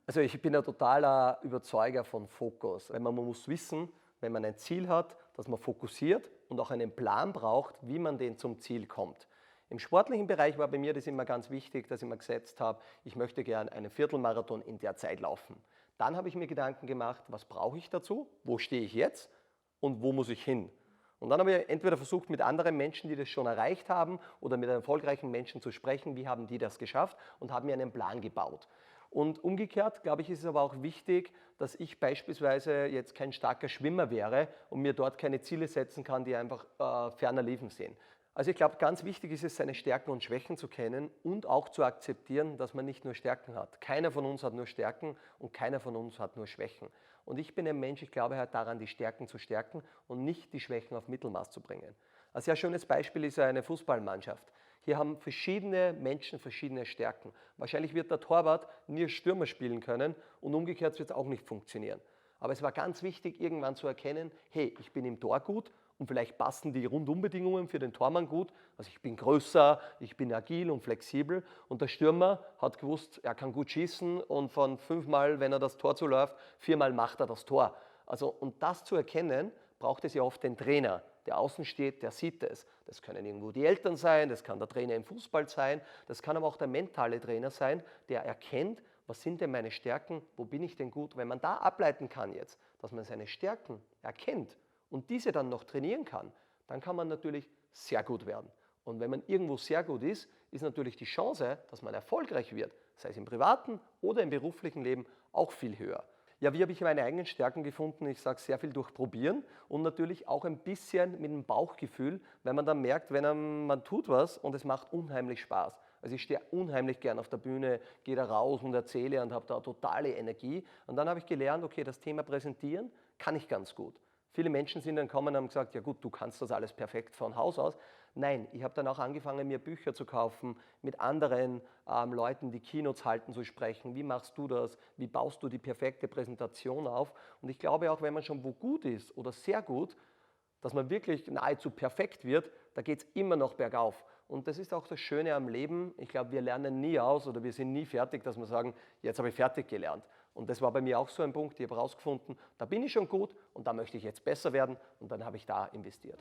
Also ich bin ein totaler Überzeuger von Fokus. Weil man muss wissen, wenn man ein Ziel hat, dass man fokussiert und auch einen Plan braucht, wie man den zum Ziel kommt. Im sportlichen Bereich war bei mir das immer ganz wichtig, dass ich mir gesetzt habe, ich möchte gerne einen Viertelmarathon in der Zeit laufen. Dann habe ich mir Gedanken gemacht, was brauche ich dazu, wo stehe ich jetzt und wo muss ich hin. Und dann habe ich entweder versucht, mit anderen Menschen, die das schon erreicht haben, oder mit erfolgreichen Menschen zu sprechen, wie haben die das geschafft, und habe mir einen Plan gebaut. Und umgekehrt, glaube ich, ist es aber auch wichtig, dass ich beispielsweise jetzt kein starker Schwimmer wäre und mir dort keine Ziele setzen kann, die einfach ferner liefen sehen. Also ich glaube, ganz wichtig ist es, seine Stärken und Schwächen zu kennen und auch zu akzeptieren, dass man nicht nur Stärken hat. Keiner von uns hat nur Stärken und keiner von uns hat nur Schwächen. Und ich bin ein Mensch, ich glaube halt daran, die Stärken zu stärken und nicht die Schwächen auf Mittelmaß zu bringen. Ein sehr schönes Beispiel ist eine Fußballmannschaft. Hier haben verschiedene Menschen verschiedene Stärken. Wahrscheinlich wird der Torwart nie als Stürmer spielen können und umgekehrt wird es auch nicht funktionieren. Aber es war ganz wichtig, irgendwann zu erkennen, hey, ich bin im Tor gut und vielleicht passen die Rundumbedingungen für den Tormann gut. Also ich bin größer, ich bin agil und flexibel und der Stürmer hat gewusst, er kann gut schießen und von 5-mal, wenn er das Tor zuläuft, 4-mal macht er das Tor. Also und das zu erkennen, braucht es ja oft den Trainer, der außen steht, der sieht es. Das können irgendwo die Eltern sein, das kann der Trainer im Fußball sein, das kann aber auch der mentale Trainer sein, der erkennt, was sind denn meine Stärken, wo bin ich denn gut. Wenn man da ableiten kann jetzt, dass man seine Stärken erkennt und diese dann noch trainieren kann, dann kann man natürlich sehr gut werden. Und wenn man irgendwo sehr gut ist, ist natürlich die Chance, dass man erfolgreich wird, sei es im privaten oder im beruflichen Leben, auch viel höher. Ja, wie habe ich meine eigenen Stärken gefunden? Ich sage sehr viel durch Probieren und natürlich auch ein bisschen mit dem Bauchgefühl, weil man dann merkt, wenn man tut was und es macht unheimlich Spaß. Also ich stehe unheimlich gern auf der Bühne, gehe da raus und erzähle und habe da totale Energie. Und dann habe ich gelernt, okay, das Thema Präsentieren kann ich ganz gut. Viele Menschen sind dann gekommen und haben gesagt, ja gut, du kannst das alles perfekt von Haus aus. Nein, ich habe dann auch angefangen, mir Bücher zu kaufen, mit anderen Leuten, die Keynotes halten, zu sprechen. Wie machst du das? Wie baust du die perfekte Präsentation auf? Und ich glaube auch, wenn man schon wo gut ist oder sehr gut, dass man wirklich nahezu perfekt wird, da geht es immer noch bergauf. Und das ist auch das Schöne am Leben. Ich glaube, wir lernen nie aus oder wir sind nie fertig, dass wir sagen, jetzt habe ich fertig gelernt. Und das war bei mir auch so ein Punkt. Ich habe herausgefunden, da bin ich schon gut und da möchte ich jetzt besser werden und dann habe ich da investiert.